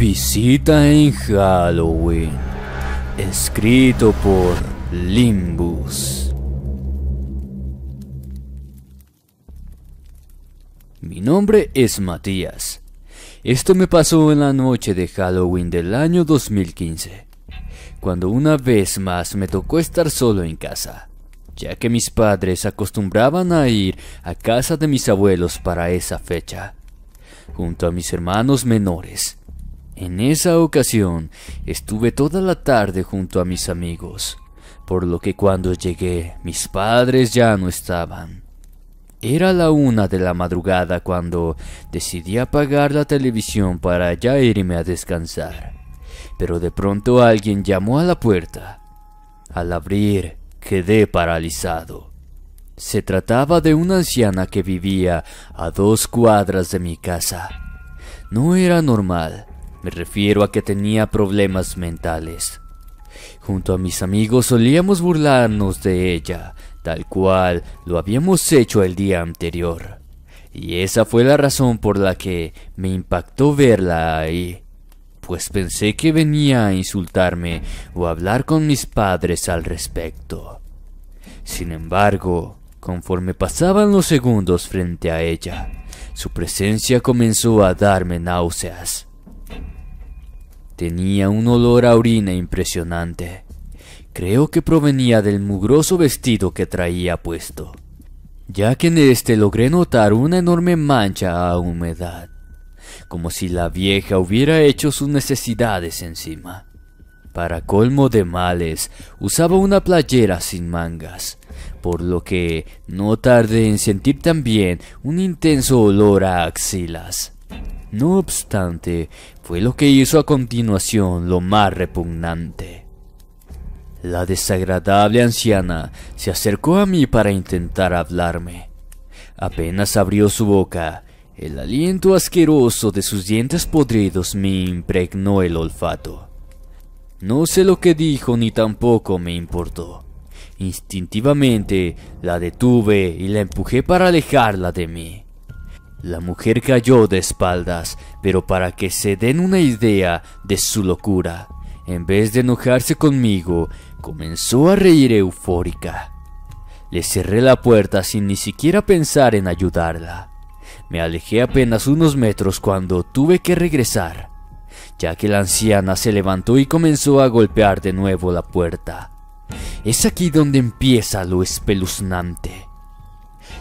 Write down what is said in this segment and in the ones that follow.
Visita en Halloween, escrito por Limbus. Mi nombre es Matías. Esto me pasó en la noche de Halloween del año 2015, cuando una vez más me tocó estar solo en casa, ya que mis padres acostumbraban a ir a casa de mis abuelos para esa fecha, junto a mis hermanos menores. En esa ocasión estuve toda la tarde junto a mis amigos, por lo que cuando llegué mis padres ya no estaban. Era la 1 de la madrugada cuando decidí apagar la televisión para ya irme a descansar, pero de pronto alguien llamó a la puerta. Al abrir, quedé paralizado. Se trataba de una anciana que vivía a 2 cuadras de mi casa. No era normal. Me refiero a que tenía problemas mentales. Junto a mis amigos solíamos burlarnos de ella, tal cual lo habíamos hecho el día anterior. Y esa fue la razón por la que me impactó verla ahí, pues pensé que venía a insultarme o a hablar con mis padres al respecto. Sin embargo, conforme pasaban los segundos frente a ella, su presencia comenzó a darme náuseas. Tenía un olor a orina impresionante. Creo que provenía del mugroso vestido que traía puesto, ya que en este logré notar una enorme mancha a humedad, como si la vieja hubiera hecho sus necesidades encima. Para colmo de males, usaba una playera sin mangas, por lo que no tardé en sentir también un intenso olor a axilas. No obstante, fue lo que hizo a continuación lo más repugnante. La desagradable anciana se acercó a mí para intentar hablarme. Apenas abrió su boca, el aliento asqueroso de sus dientes podridos me impregnó el olfato. No sé lo que dijo ni tampoco me importó. Instintivamente la detuve y la empujé para alejarla de mí. La mujer cayó de espaldas, pero para que se den una idea de su locura, en vez de enojarse conmigo, comenzó a reír eufórica. Le cerré la puerta sin ni siquiera pensar en ayudarla. Me alejé apenas unos metros cuando tuve que regresar, ya que la anciana se levantó y comenzó a golpear de nuevo la puerta. Es aquí donde empieza lo espeluznante.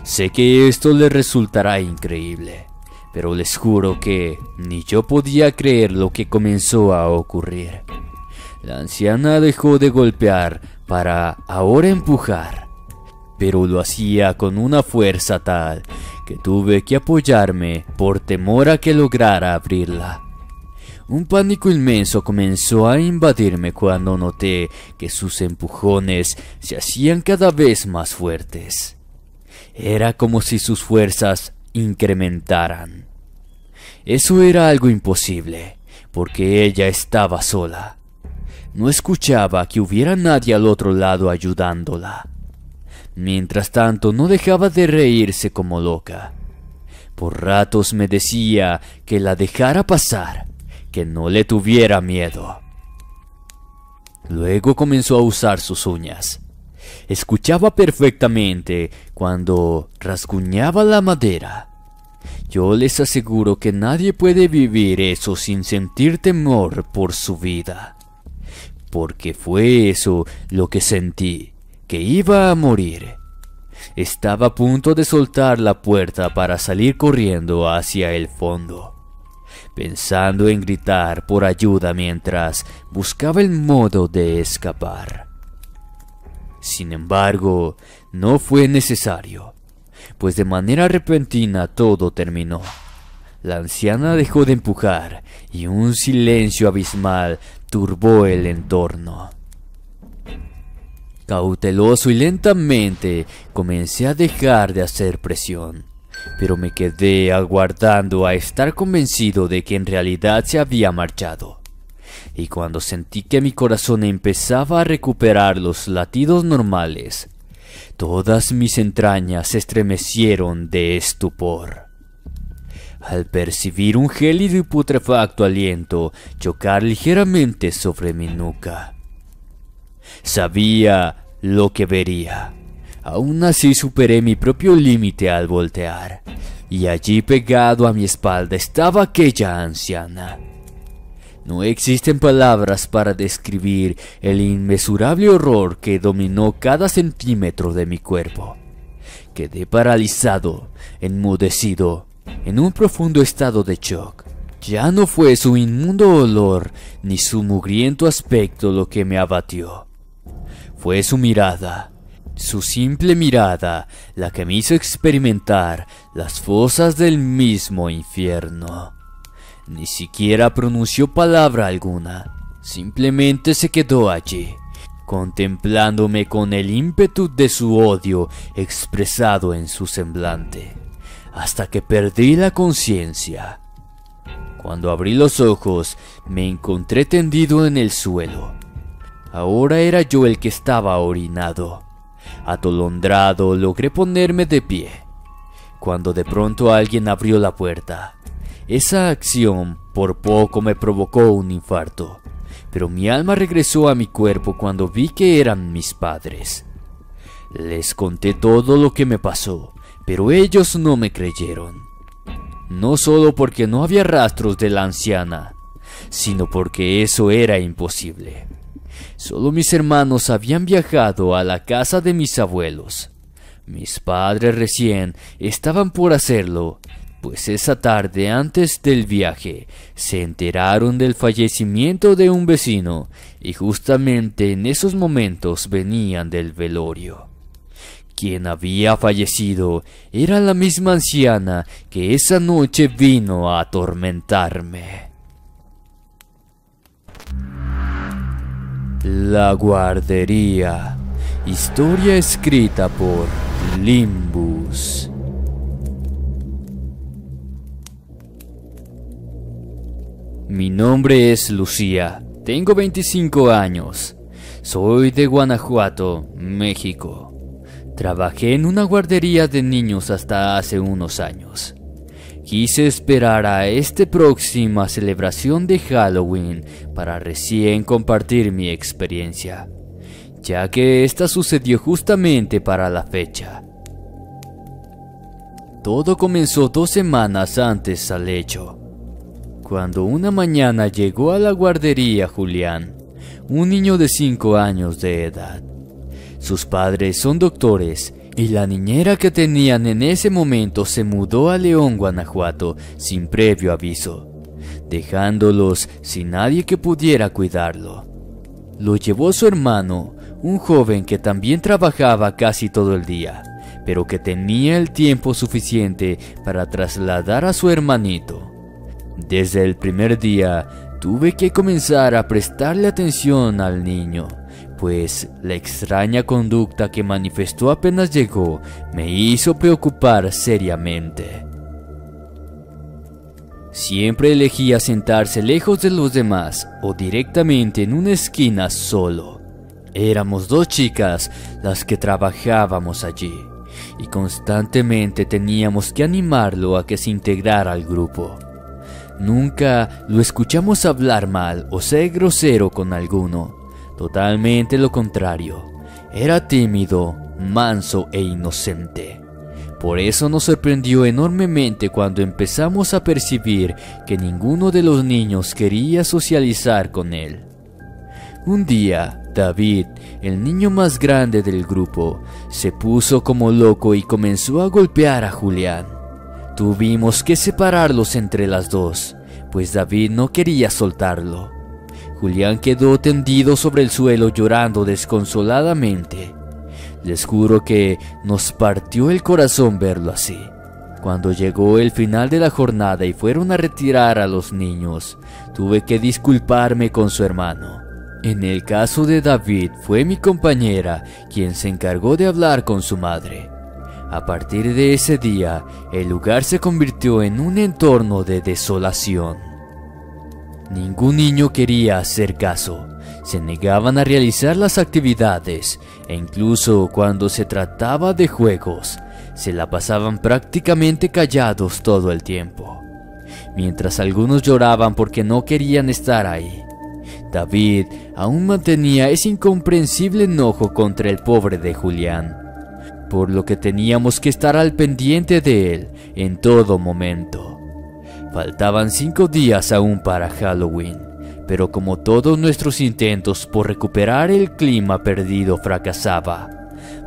Sé que esto les resultará increíble, pero les juro que ni yo podía creer lo que comenzó a ocurrir. La anciana dejó de golpear para ahora empujar, pero lo hacía con una fuerza tal que tuve que apoyarme por temor a que lograra abrirla. Un pánico inmenso comenzó a invadirme cuando noté que sus empujones se hacían cada vez más fuertes. Era como si sus fuerzas incrementaran. Eso era algo imposible, porque ella estaba sola. No escuchaba que hubiera nadie al otro lado ayudándola. Mientras tanto, no dejaba de reírse como loca. Por ratos me decía que la dejara pasar, que no le tuviera miedo. Luego comenzó a usar sus uñas. Escuchaba perfectamente cuando rasguñaba la madera. Yo les aseguro que nadie puede vivir eso sin sentir temor por su vida. Porque fue eso lo que sentí, que iba a morir. Estaba a punto de soltar la puerta para salir corriendo hacia el fondo, pensando en gritar por ayuda mientras buscaba el modo de escapar. Sin embargo, no fue necesario, pues de manera repentina todo terminó. La anciana dejó de empujar y un silencio abismal turbó el entorno. Cauteloso y lentamente comencé a dejar de hacer presión, pero me quedé aguardando a estar convencido de que en realidad se había marchado. Y cuando sentí que mi corazón empezaba a recuperar los latidos normales, todas mis entrañas se estremecieron de estupor. al percibir un gélido y putrefacto aliento chocar ligeramente sobre mi nuca. Sabía lo que vería. Aún así superé mi propio límite al voltear, y allí pegado a mi espalda estaba aquella anciana. No existen palabras para describir el inmesurable horror que dominó cada centímetro de mi cuerpo. Quedé paralizado, enmudecido, en un profundo estado de shock. Ya no fue su inmundo olor ni su mugriento aspecto lo que me abatió. Fue su mirada, su simple mirada, la que me hizo experimentar las fosas del mismo infierno. Ni siquiera pronunció palabra alguna, simplemente se quedó allí, contemplándome con el ímpetu de su odio expresado en su semblante, hasta que perdí la conciencia. Cuando abrí los ojos, me encontré tendido en el suelo. Ahora era yo el que estaba orinado. Atolondrado, logré ponerme de pie, cuando de pronto alguien abrió la puerta. Esa acción por poco me provocó un infarto, pero mi alma regresó a mi cuerpo cuando vi que eran mis padres. Les conté todo lo que me pasó, pero ellos no me creyeron. No solo porque no había rastros de la anciana, sino porque eso era imposible. Solo mis hermanos habían viajado a la casa de mis abuelos. Mis padres recién estaban por hacerlo, pues esa tarde antes del viaje se enteraron del fallecimiento de un vecino y justamente en esos momentos venían del velorio. Quien había fallecido era la misma anciana que esa noche vino a atormentarme. La guardería. Historia escrita por Limbus. Mi nombre es Lucía, tengo 25 años, soy de Guanajuato, México. Trabajé en una guardería de niños hasta hace unos años. Quise esperar a esta próxima celebración de Halloween para recién compartir mi experiencia, ya que esta sucedió justamente para la fecha. Todo comenzó 2 semanas antes al hecho, cuando una mañana llegó a la guardería Julián, un niño de 5 años de edad. Sus padres son doctores y la niñera que tenían en ese momento se mudó a León, Guanajuato, sin previo aviso, dejándolos sin nadie que pudiera cuidarlo. Lo llevó su hermano, un joven que también trabajaba casi todo el día, pero que tenía el tiempo suficiente para trasladar a su hermanito. Desde el primer día tuve que comenzar a prestarle atención al niño, pues la extraña conducta que manifestó apenas llegó me hizo preocupar seriamente. Siempre elegía sentarse lejos de los demás o directamente en una esquina solo. Éramos 2 chicas las que trabajábamos allí y constantemente teníamos que animarlo a que se integrara al grupo. Nunca lo escuchamos hablar mal o ser grosero con alguno. Totalmente lo contrario. Era tímido, manso e inocente. Por eso nos sorprendió enormemente cuando empezamos a percibir que ninguno de los niños quería socializar con él. Un día, David, el niño más grande del grupo, se puso como loco y comenzó a golpear a Julián. Tuvimos que separarlos entre las dos, pues David no quería soltarlo. Julián quedó tendido sobre el suelo llorando desconsoladamente. Les juro que nos partió el corazón verlo así. Cuando llegó el final de la jornada y fueron a retirar a los niños, tuve que disculparme con su hermano. En el caso de David, fue mi compañera quien se encargó de hablar con su madre. A partir de ese día, el lugar se convirtió en un entorno de desolación. Ningún niño quería hacer caso, se negaban a realizar las actividades e incluso cuando se trataba de juegos, se la pasaban prácticamente callados todo el tiempo. mientras algunos lloraban porque no querían estar ahí. David aún mantenía ese incomprensible enojo contra el pobre de Julián, por lo que teníamos que estar al pendiente de él en todo momento. Faltaban 5 días aún para Halloween, pero como todos nuestros intentos por recuperar el clima perdido fracasaba,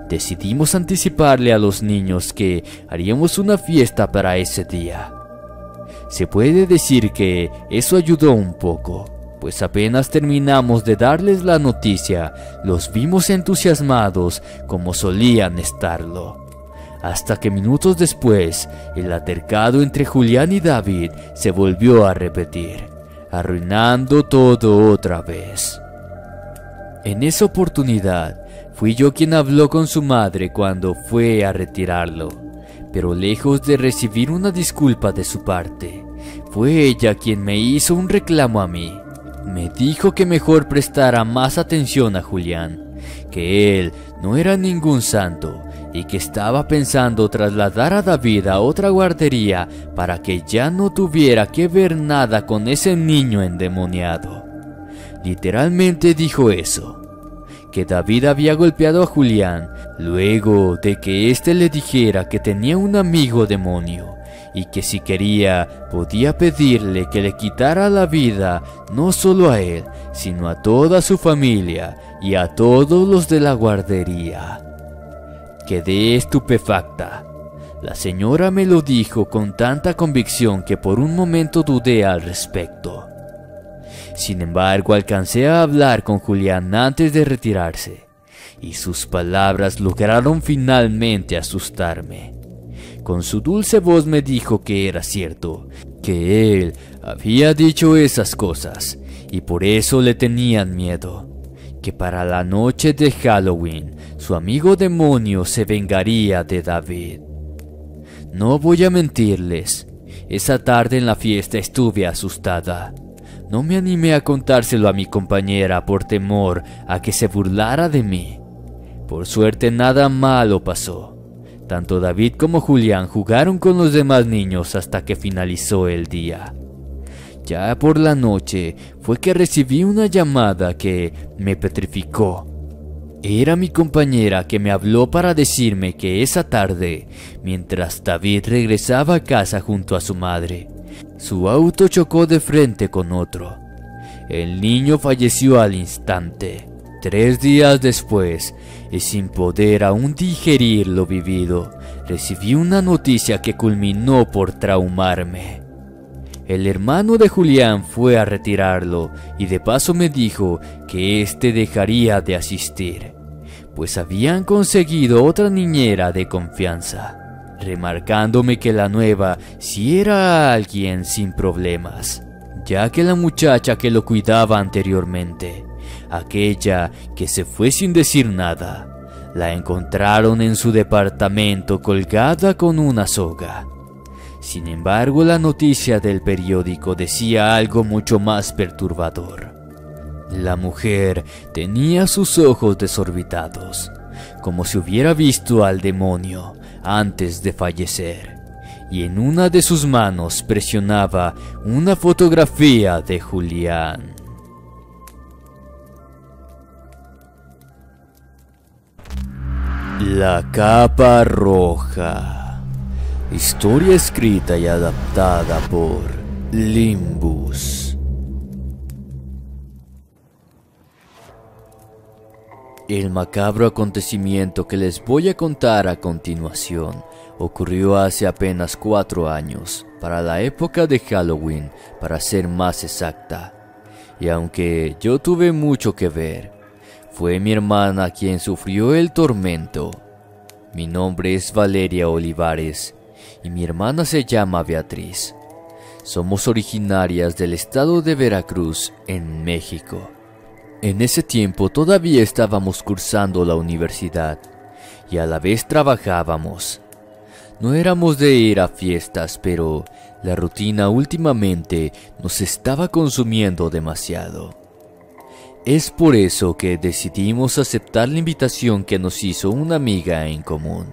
decidimos anticiparle a los niños que haríamos una fiesta para ese día. Se puede decir que eso ayudó un poco, pues apenas terminamos de darles la noticia, los vimos entusiasmados como solían estarlo. Hasta que minutos después, el altercado entre Julián y David se volvió a repetir, arruinando todo otra vez. En esa oportunidad, fui yo quien habló con su madre cuando fue a retirarlo, pero lejos de recibir una disculpa de su parte, fue ella quien me hizo un reclamo a mí. Me dijo que mejor prestara más atención a Julián, que él no era ningún santo y que estaba pensando trasladar a David a otra guardería para que ya no tuviera que ver nada con ese niño endemoniado. Literalmente dijo eso, que David había golpeado a Julián luego de que éste le dijera que tenía un amigo demonio y que si quería podía pedirle que le quitara la vida no solo a él, sino a toda su familia y a todos los de la guardería. Quedé estupefacta. La señora me lo dijo con tanta convicción que por un momento dudé al respecto. Sin embargo, alcancé a hablar con Julián antes de retirarse, y sus palabras lograron finalmente asustarme. Con su dulce voz me dijo que era cierto, que él había dicho esas cosas, y por eso le tenían miedo, que para la noche de Halloween su amigo demonio se vengaría de David. No voy a mentirles, esa tarde en la fiesta estuve asustada. No me animé a contárselo a mi compañera por temor a que se burlara de mí. Por suerte nada malo pasó. Tanto David como Julián jugaron con los demás niños hasta que finalizó el día. Ya por la noche fue que recibí una llamada que me petrificó. Era mi compañera que me habló para decirme que esa tarde, mientras David regresaba a casa junto a su madre, su auto chocó de frente con otro. El niño falleció al instante. 3 días después, y sin poder aún digerir lo vivido, recibí una noticia que culminó por traumarme. El hermano de Julián fue a retirarlo y de paso me dijo que éste dejaría de asistir, pues habían conseguido otra niñera de confianza, remarcándome que la nueva sí era alguien sin problemas, ya que la muchacha que lo cuidaba anteriormente, aquella que se fue sin decir nada, la encontraron en su departamento colgada con una soga. Sin embargo, la noticia del periódico decía algo mucho más perturbador. La mujer tenía sus ojos desorbitados, como si hubiera visto al demonio antes de fallecer, y en una de sus manos presionaba una fotografía de Julián. La capa roja. Historia escrita y adaptada por Limbus. El macabro acontecimiento que les voy a contar a continuación ocurrió hace apenas 4 años, para la época de Halloween, para ser más exacta. Y aunque yo tuve mucho que ver, fue mi hermana quien sufrió el tormento. Mi nombre es Valeria Olivares y mi hermana se llama Beatriz. Somos originarias del estado de Veracruz, en México. En ese tiempo todavía estábamos cursando la universidad y a la vez trabajábamos. No éramos de ir a fiestas, pero la rutina últimamente nos estaba consumiendo demasiado. Es por eso que decidimos aceptar la invitación que nos hizo una amiga en común.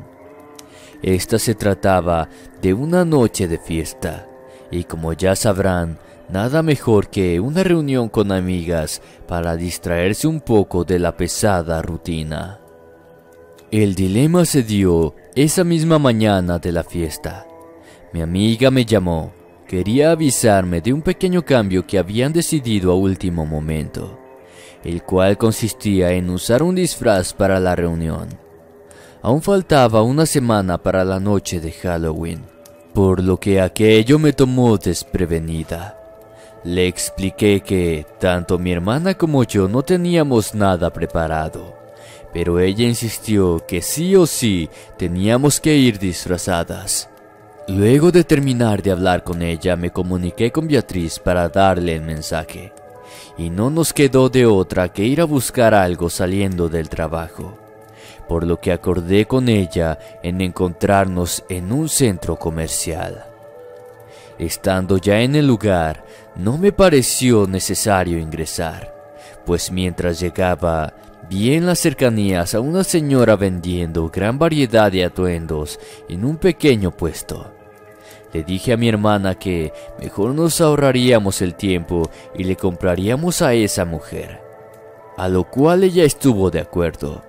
Esta se trataba de una noche de fiesta, y como ya sabrán, nada mejor que una reunión con amigas para distraerse un poco de la pesada rutina. El dilema se dio esa misma mañana de la fiesta. Mi amiga me llamó, quería avisarme de un pequeño cambio que habían decidido a último momento, el cual consistía en usar un disfraz para la reunión. Aún faltaba una semana para la noche de Halloween, por lo que aquello me tomó desprevenida. Le expliqué que tanto mi hermana como yo no teníamos nada preparado, pero ella insistió que sí o sí teníamos que ir disfrazadas. Luego de terminar de hablar con ella, me comuniqué con Beatriz para darle el mensaje, y no nos quedó de otra que ir a buscar algo saliendo del trabajo, por lo que acordé con ella en encontrarnos en un centro comercial. Estando ya en el lugar, no me pareció necesario ingresar, pues mientras llegaba, vi en las cercanías a una señora vendiendo gran variedad de atuendos en un pequeño puesto. Le dije a mi hermana que mejor nos ahorraríamos el tiempo y le compraríamos a esa mujer, a lo cual ella estuvo de acuerdo.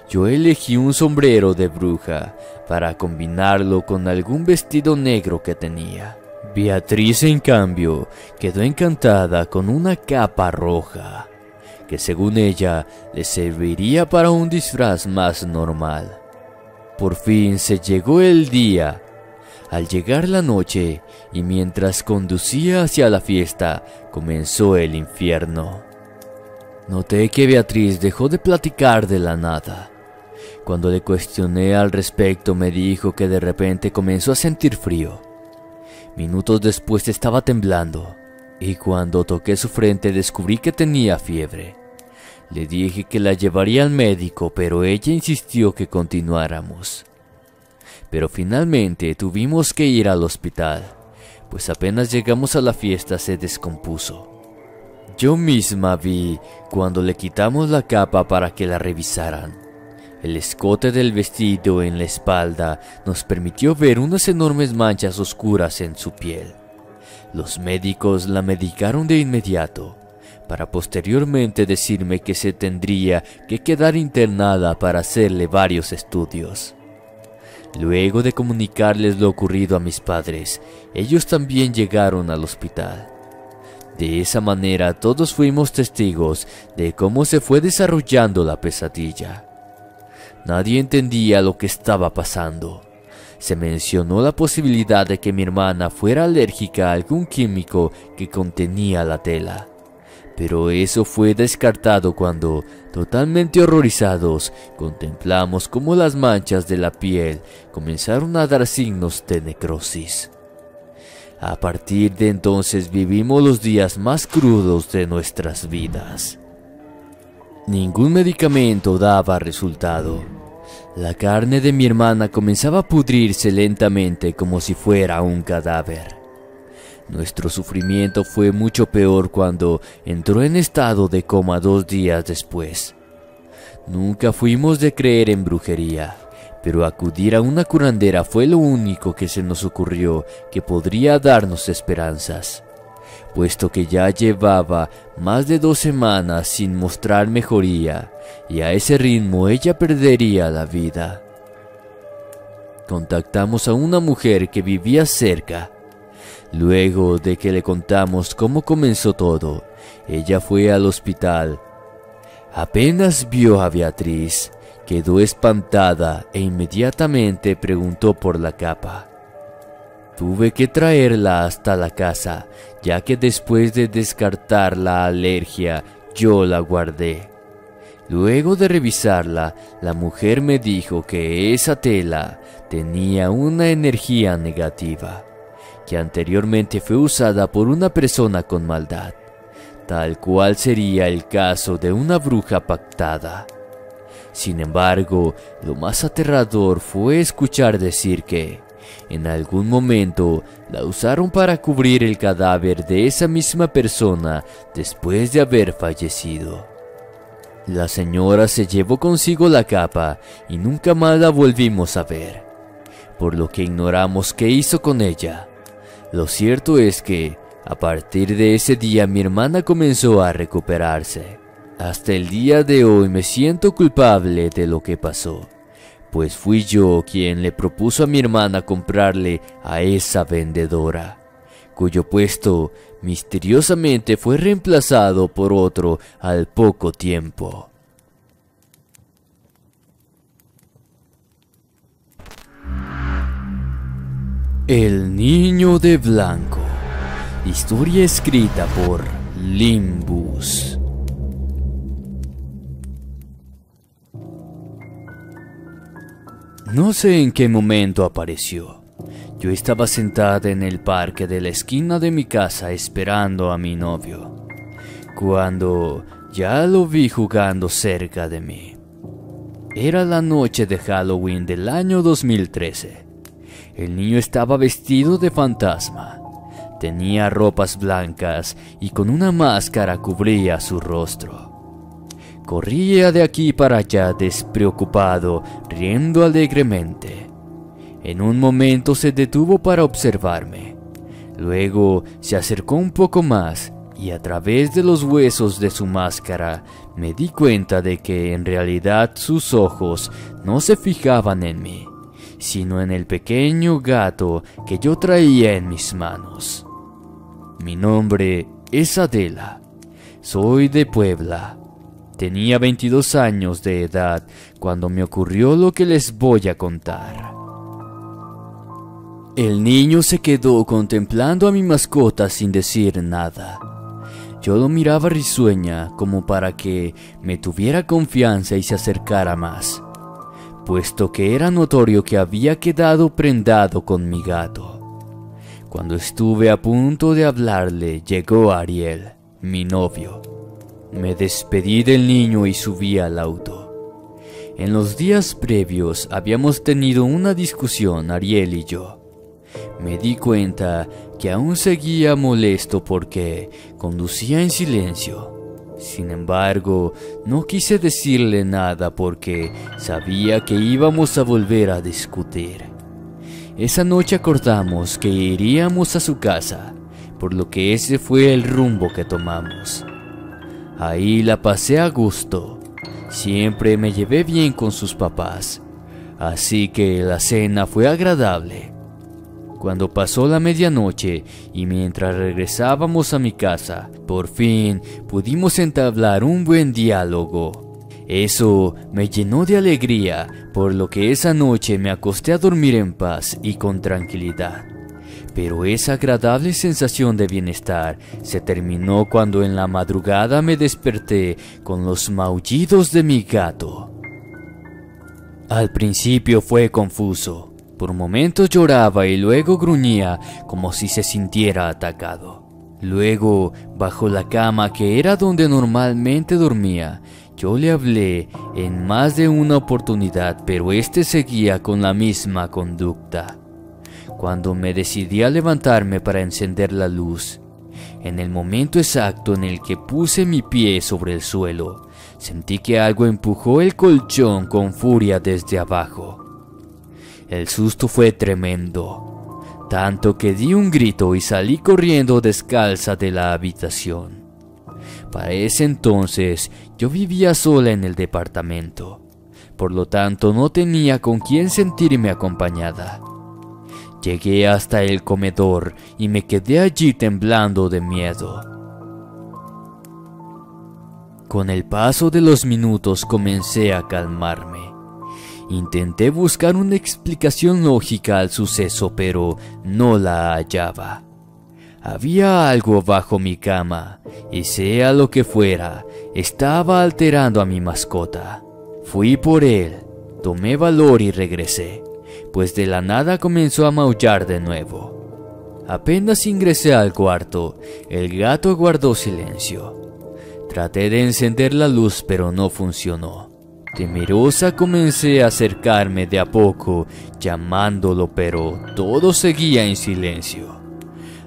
Yo elegí un sombrero de bruja para combinarlo con algún vestido negro que tenía. Beatriz, en cambio, quedó encantada con una capa roja, que según ella le serviría para un disfraz más normal. Por fin se llegó el día. Al llegar la noche y mientras conducía hacia la fiesta, comenzó el infierno. Noté que Beatriz dejó de platicar de la nada. Cuando le cuestioné al respecto, me dijo que de repente comenzó a sentir frío. Minutos después estaba temblando, y cuando toqué su frente descubrí que tenía fiebre. Le dije que la llevaría al médico, pero ella insistió que continuáramos. Pero finalmente tuvimos que ir al hospital, pues apenas llegamos a la fiesta se descompuso. Yo misma vi cuando le quitamos la capa para que la revisaran. El escote del vestido en la espalda nos permitió ver unas enormes manchas oscuras en su piel. Los médicos la medicaron de inmediato, para posteriormente decirme que se tendría que quedar internada para hacerle varios estudios. Luego de comunicarles lo ocurrido a mis padres, ellos también llegaron al hospital. De esa manera todos fuimos testigos de cómo se fue desarrollando la pesadilla. Nadie entendía lo que estaba pasando. Se mencionó la posibilidad de que mi hermana fuera alérgica a algún químico que contenía la tela, pero eso fue descartado cuando, totalmente horrorizados, contemplamos cómo las manchas de la piel comenzaron a dar signos de necrosis. A partir de entonces vivimos los días más crudos de nuestras vidas. Ningún medicamento daba resultado. La carne de mi hermana comenzaba a pudrirse lentamente como si fuera un cadáver. Nuestro sufrimiento fue mucho peor cuando entró en estado de coma 2 días después. Nunca fuimos de creer en brujería, pero acudir a una curandera fue lo único que se nos ocurrió que podría darnos esperanzas, puesto que ya llevaba más de 2 semanas sin mostrar mejoría, y a ese ritmo ella perdería la vida. Contactamos a una mujer que vivía cerca. Luego de que le contamos cómo comenzó todo, ella fue al hospital. Apenas vio a Beatriz, quedó espantada e inmediatamente preguntó por la capa. Tuve que traerla hasta la casa, ya que después de descartar la alergia, yo la guardé. Luego de revisarla, la mujer me dijo que esa tela tenía una energía negativa, que anteriormente fue usada por una persona con maldad, tal cual sería el caso de una bruja pactada. Sin embargo, lo más aterrador fue escuchar decir que, en algún momento, la usaron para cubrir el cadáver de esa misma persona después de haber fallecido. La señora se llevó consigo la capa y nunca más la volvimos a ver, por lo que ignoramos qué hizo con ella. Lo cierto es que, a partir de ese día mi hermana comenzó a recuperarse. Hasta el día de hoy me siento culpable de lo que pasó, pues fui yo quien le propuso a mi hermana comprarle a esa vendedora, cuyo puesto misteriosamente fue reemplazado por otro al poco tiempo. El niño de blanco. Historia escrita por Limbus. No sé en qué momento apareció. Yo estaba sentada en el parque de la esquina de mi casa esperando a mi novio, cuando ya lo vi jugando cerca de mí. Era la noche de Halloween del año 2013. El niño estaba vestido de fantasma. Tenía ropas blancas y con una máscara cubría su rostro. Corría de aquí para allá despreocupado, riendo alegremente. En un momento se detuvo para observarme. Luego se acercó un poco más y a través de los huesos de su máscara me di cuenta de que en realidad sus ojos no se fijaban en mí, sino en el pequeño gato que yo traía en mis manos. Mi nombre es Adela. Soy de Puebla. Tenía 22 años de edad cuando me ocurrió lo que les voy a contar. El niño se quedó contemplando a mi mascota sin decir nada. Yo lo miraba risueña como para que me tuviera confianza y se acercara más, puesto que era notorio que había quedado prendado con mi gato. Cuando estuve a punto de hablarle, llegó Ariel, mi novio. Me despedí del niño y subí al auto. En los días previos habíamos tenido una discusión, Ariel y yo. Me di cuenta que aún seguía molesto porque conducía en silencio. Sin embargo, no quise decirle nada porque sabía que íbamos a volver a discutir. Esa noche acordamos que iríamos a su casa, por lo que ese fue el rumbo que tomamos. Ahí la pasé a gusto. Siempre me llevé bien con sus papás, así que la cena fue agradable. Cuando pasó la medianoche y mientras regresábamos a mi casa, por fin pudimos entablar un buen diálogo. Eso me llenó de alegría, por lo que esa noche me acosté a dormir en paz y con tranquilidad. Pero esa agradable sensación de bienestar se terminó cuando en la madrugada me desperté con los maullidos de mi gato. Al principio fue confuso. Por momentos lloraba y luego gruñía como si se sintiera atacado. Luego, bajo la cama que era donde normalmente dormía, yo le hablé en más de una oportunidad, pero este seguía con la misma conducta. Cuando me decidí a levantarme para encender la luz, en el momento exacto en el que puse mi pie sobre el suelo, sentí que algo empujó el colchón con furia desde abajo. El susto fue tremendo, tanto que di un grito y salí corriendo descalza de la habitación. Para ese entonces yo vivía sola en el departamento, por lo tanto no tenía con quién sentirme acompañada. Llegué hasta el comedor y me quedé allí temblando de miedo. Con el paso de los minutos comencé a calmarme. Intenté buscar una explicación lógica al suceso, pero no la hallaba. Había algo bajo mi cama, y sea lo que fuera, estaba alterando a mi mascota. Fui por él, tomé valor y regresé, pues de la nada comenzó a maullar de nuevo. Apenas ingresé al cuarto, el gato guardó silencio. Traté de encender la luz, pero no funcionó. Temerosa comencé a acercarme de a poco, llamándolo, pero todo seguía en silencio.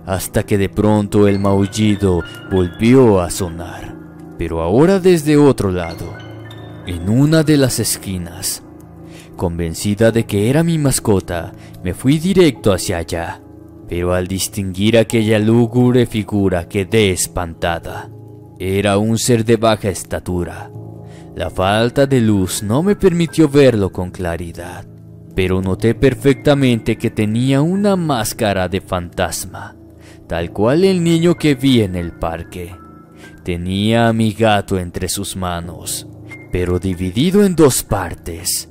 Hasta que de pronto el maullido volvió a sonar, pero ahora desde otro lado, en una de las esquinas. Convencida de que era mi mascota, me fui directo hacia allá. pero al distinguir aquella lúgubre figura quedé espantada. Era un ser de baja estatura. La falta de luz no me permitió verlo con claridad, pero noté perfectamente que tenía una máscara de fantasma, tal cual el niño que vi en el parque. Tenía a mi gato entre sus manos, pero dividido en dos partes.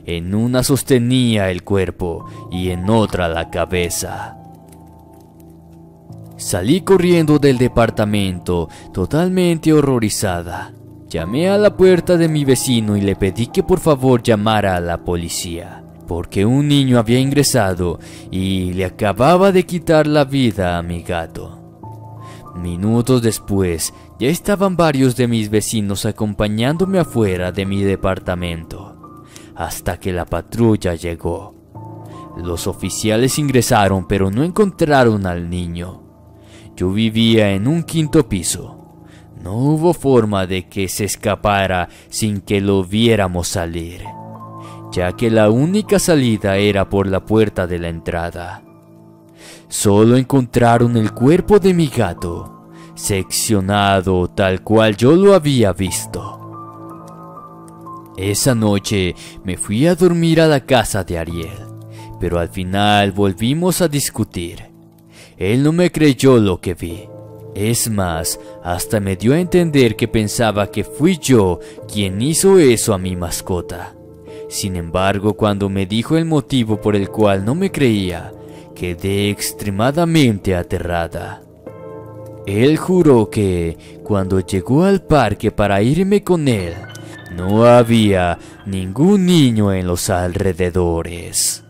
En una sostenía el cuerpo y en otra la cabeza. Salí corriendo del departamento, totalmente horrorizada. Llamé a la puerta de mi vecino y le pedí que por favor llamara a la policía, porque un niño había ingresado y le acababa de quitar la vida a mi gato. Minutos después, ya estaban varios de mis vecinos acompañándome afuera de mi departamento, hasta que la patrulla llegó. Los oficiales ingresaron, pero no encontraron al niño. Yo vivía en un quinto piso. No hubo forma de que se escapara sin que lo viéramos salir, ya que la única salida era por la puerta de la entrada. Solo encontraron el cuerpo de mi gato, seccionado tal cual yo lo había visto. Esa noche me fui a dormir a la casa de Ariel, pero al final volvimos a discutir. Él no me creyó lo que vi. Es más, hasta me dio a entender que pensaba que fui yo quien hizo eso a mi mascota. Sin embargo, cuando me dijo el motivo por el cual no me creía, quedé extremadamente aterrada. Él juró que, cuando llegó al parque para irme con él, no había ningún niño en los alrededores.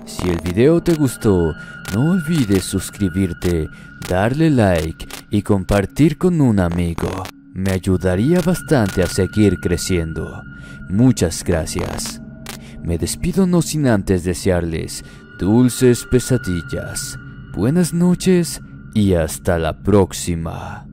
Si el video te gustó, no olvides suscribirte, darle like y compartir con un amigo. Me ayudaría bastante a seguir creciendo. Muchas gracias. Me despido no sin antes desearles dulces pesadillas, buenas noches y hasta la próxima.